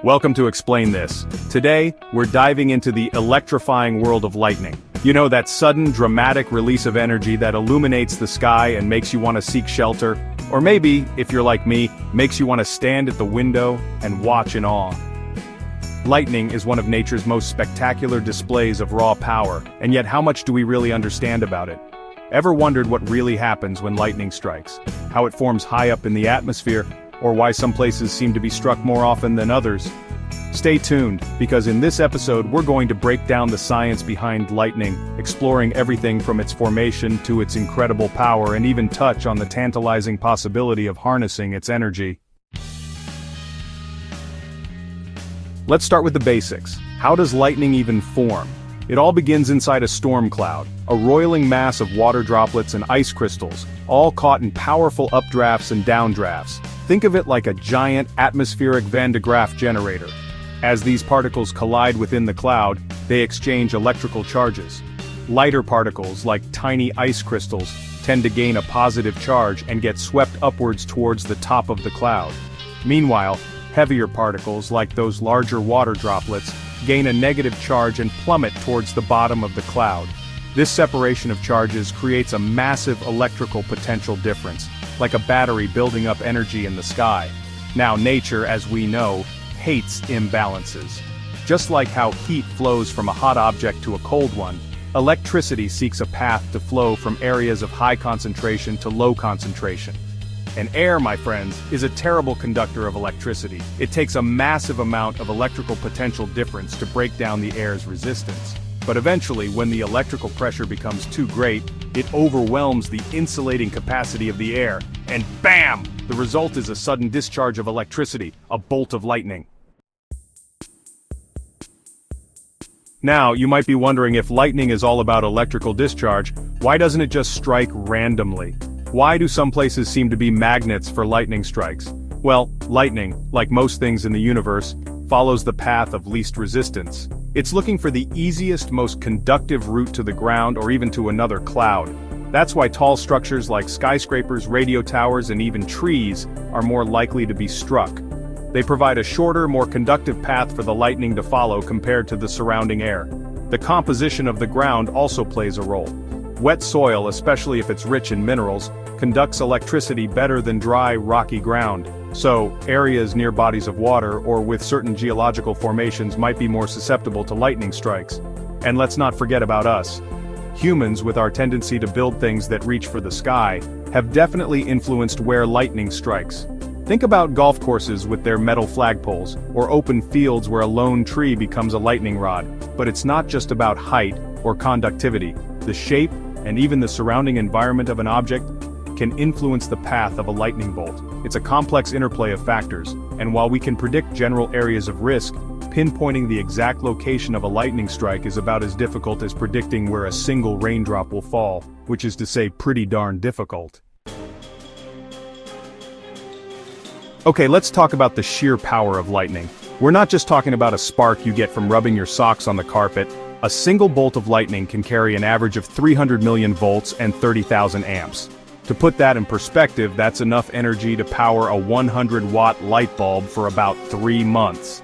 Welcome to Explain This. Today, we're diving into the electrifying world of lightning. You know, that sudden, dramatic release of energy that illuminates the sky and makes you want to seek shelter, or maybe, if you're like me, makes you want to stand at the window and watch in awe. Lightning is one of nature's most spectacular displays of raw power, and yet how much do we really understand about it? Ever wondered what really happens when lightning strikes? How it forms high up in the atmosphere, or why some places seem to be struck more often than others? Stay tuned, because in this episode we're going to break down the science behind lightning, exploring everything from its formation to its incredible power and even touch on the tantalizing possibility of harnessing its energy. Let's start with the basics. How does lightning even form? It all begins inside a storm cloud, a roiling mass of water droplets and ice crystals, all caught in powerful updrafts and downdrafts. Think of it like a giant atmospheric Van de Graaff generator. As these particles collide within the cloud, they exchange electrical charges. Lighter particles, like tiny ice crystals, tend to gain a positive charge and get swept upwards towards the top of the cloud. Meanwhile, heavier particles, like those larger water droplets, gain a negative charge and plummet towards the bottom of the cloud. This separation of charges creates a massive electrical potential difference, like a battery building up energy in the sky. Now, nature, as we know, hates imbalances. Just like how heat flows from a hot object to a cold one, electricity seeks a path to flow from areas of high concentration to low concentration. And air, my friends, is a terrible conductor of electricity. It takes a massive amount of electrical potential difference to break down the air's resistance. But eventually, when the electrical pressure becomes too great, it overwhelms the insulating capacity of the air, and BAM! The result is a sudden discharge of electricity, a bolt of lightning. Now, you might be wondering, if lightning is all about electrical discharge, why doesn't it just strike randomly? Why do some places seem to be magnets for lightning strikes? Well, lightning, like most things in the universe, follows the path of least resistance. It's looking for the easiest, most conductive route to the ground or even to another cloud. That's why tall structures like skyscrapers, radio towers, and even trees are more likely to be struck. They provide a shorter, more conductive path for the lightning to follow compared to the surrounding air. The composition of the ground also plays a role. Wet soil, especially if it's rich in minerals, conducts electricity better than dry, rocky ground. So, areas near bodies of water or with certain geological formations might be more susceptible to lightning strikes. And let's not forget about us. Humans, with our tendency to build things that reach for the sky, have definitely influenced where lightning strikes. Think about golf courses with their metal flagpoles, or open fields where a lone tree becomes a lightning rod. But it's not just about height or conductivity. The shape, and even the surrounding environment of an object, can influence the path of a lightning bolt. It's a complex interplay of factors, and while we can predict general areas of risk, pinpointing the exact location of a lightning strike is about as difficult as predicting where a single raindrop will fall, which is to say pretty darn difficult. Okay, let's talk about the sheer power of lightning. We're not just talking about a spark you get from rubbing your socks on the carpet. A single bolt of lightning can carry an average of 300 million volts and 30,000 amps. To put that in perspective, that's enough energy to power a 100-watt light bulb for about 3 months.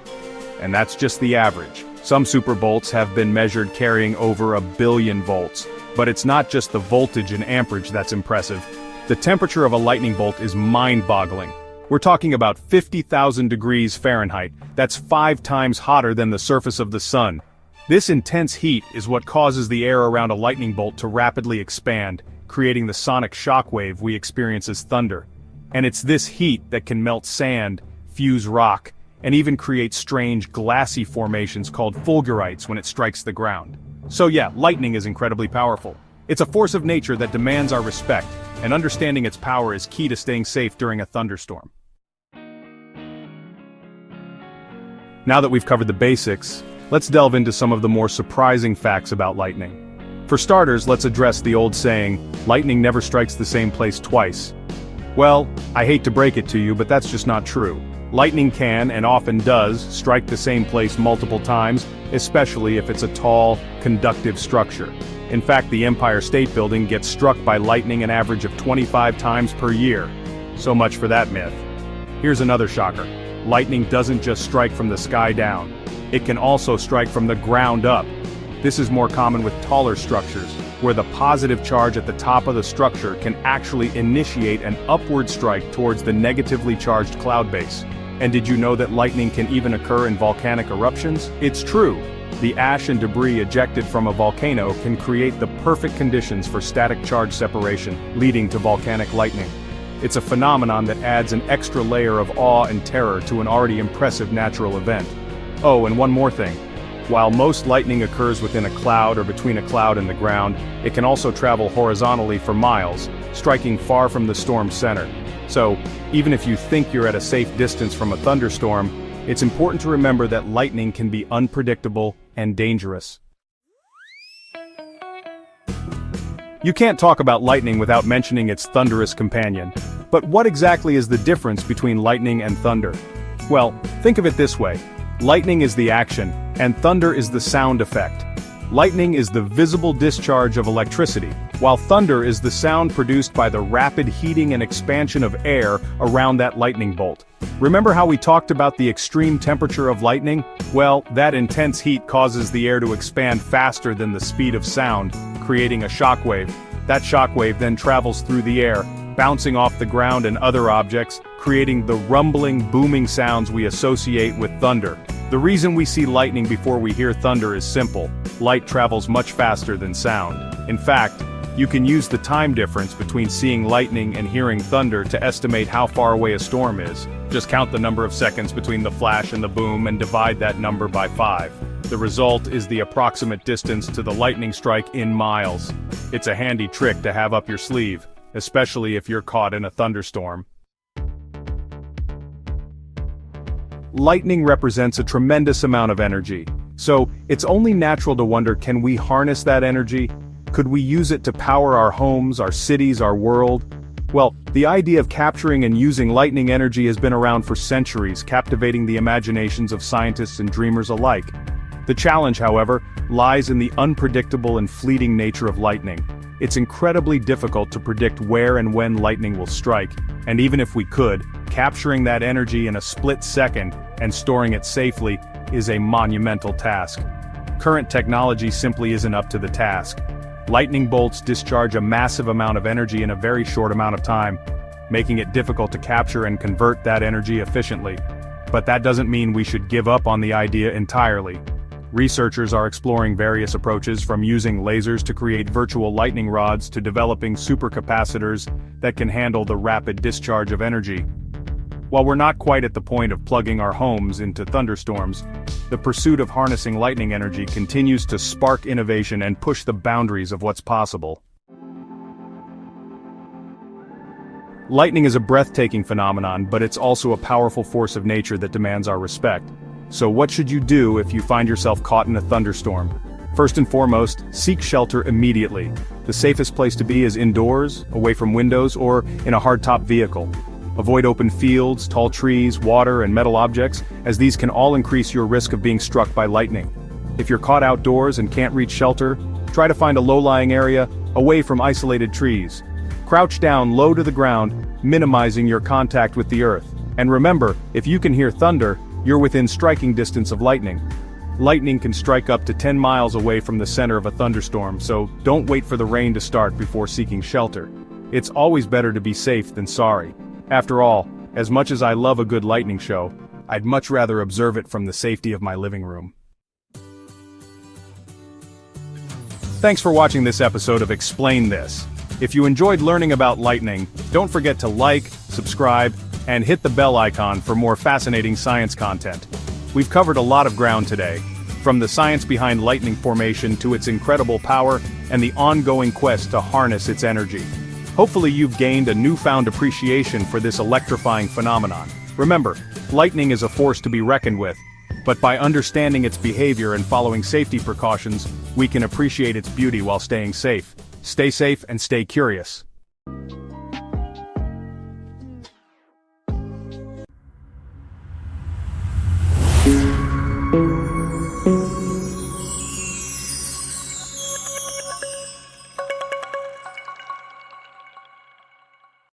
And that's just the average. Some superbolts have been measured carrying over 1 billion volts. But it's not just the voltage and amperage that's impressive. The temperature of a lightning bolt is mind-boggling. We're talking about 50,000 degrees Fahrenheit. That's 5 times hotter than the surface of the sun. This intense heat is what causes the air around a lightning bolt to rapidly expand, creating the sonic shockwave we experience as thunder. And it's this heat that can melt sand, fuse rock, and even create strange glassy formations called fulgurites when it strikes the ground. So yeah, lightning is incredibly powerful. It's a force of nature that demands our respect, and understanding its power is key to staying safe during a thunderstorm. Now that we've covered the basics, let's delve into some of the more surprising facts about lightning. For starters, let's address the old saying, lightning never strikes the same place twice. Well, I hate to break it to you, but that's just not true. Lightning can, and often does, strike the same place multiple times, especially if it's a tall, conductive structure. In fact, the Empire State Building gets struck by lightning an average of 25 times per year. So much for that myth. Here's another shocker. Lightning doesn't just strike from the sky down. It can also strike from the ground up. This is more common with taller structures, where the positive charge at the top of the structure can actually initiate an upward strike towards the negatively charged cloud base. And did you know that lightning can even occur in volcanic eruptions? It's true. The ash and debris ejected from a volcano can create the perfect conditions for static charge separation, leading to volcanic lightning. It's a phenomenon that adds an extra layer of awe and terror to an already impressive natural event. Oh, and one more thing. While most lightning occurs within a cloud or between a cloud and the ground, it can also travel horizontally for miles, striking far from the storm's center. So, even if you think you're at a safe distance from a thunderstorm, it's important to remember that lightning can be unpredictable and dangerous. You can't talk about lightning without mentioning its thunderous companion. But what exactly is the difference between lightning and thunder? Well, think of it this way. Lightning is the action, and thunder is the sound effect. Lightning is the visible discharge of electricity, while thunder is the sound produced by the rapid heating and expansion of air around that lightning bolt. Remember how we talked about the extreme temperature of lightning? Well, that intense heat causes the air to expand faster than the speed of sound, creating a shockwave. That shockwave then travels through the air, bouncing off the ground and other objects, creating the rumbling, booming sounds we associate with thunder. The reason we see lightning before we hear thunder is simple. Light travels much faster than sound. In fact, you can use the time difference between seeing lightning and hearing thunder to estimate how far away a storm is. Just count the number of seconds between the flash and the boom and divide that number by 5. The result is the approximate distance to the lightning strike in miles. It's a handy trick to have up your sleeve, especially if you're caught in a thunderstorm. Lightning represents a tremendous amount of energy. So, it's only natural to wonder, can we harness that energy? Could we use it to power our homes, our cities, our world? Well, the idea of capturing and using lightning energy has been around for centuries, captivating the imaginations of scientists and dreamers alike. The challenge, however, lies in the unpredictable and fleeting nature of lightning. It's incredibly difficult to predict where and when lightning will strike, and even if we could, capturing that energy in a split second and storing it safely is a monumental task. Current technology simply isn't up to the task. Lightning bolts discharge a massive amount of energy in a very short amount of time, making it difficult to capture and convert that energy efficiently. But that doesn't mean we should give up on the idea entirely. Researchers are exploring various approaches, from using lasers to create virtual lightning rods to developing supercapacitors that can handle the rapid discharge of energy. While we're not quite at the point of plugging our homes into thunderstorms, the pursuit of harnessing lightning energy continues to spark innovation and push the boundaries of what's possible. Lightning is a breathtaking phenomenon, but it's also a powerful force of nature that demands our respect. So what should you do if you find yourself caught in a thunderstorm? First and foremost, seek shelter immediately. The safest place to be is indoors, away from windows, or in a hardtop vehicle. Avoid open fields, tall trees, water, and metal objects, as these can all increase your risk of being struck by lightning. If you're caught outdoors and can't reach shelter, try to find a low-lying area, away from isolated trees. Crouch down low to the ground, minimizing your contact with the earth. And remember, if you can hear thunder, you're within striking distance of lightning. Lightning can strike up to 10 miles away from the center of a thunderstorm, so don't wait for the rain to start before seeking shelter. It's always better to be safe than sorry. After all, as much as I love a good lightning show, I'd much rather observe it from the safety of my living room. Thanks for watching this episode of Explain This. If you enjoyed learning about lightning, don't forget to like, subscribe, and hit the bell icon for more fascinating science content. We've covered a lot of ground today, from the science behind lightning formation to its incredible power and the ongoing quest to harness its energy. Hopefully you've gained a newfound appreciation for this electrifying phenomenon. Remember, lightning is a force to be reckoned with, but by understanding its behavior and following safety precautions, we can appreciate its beauty while staying safe. Stay safe and stay curious.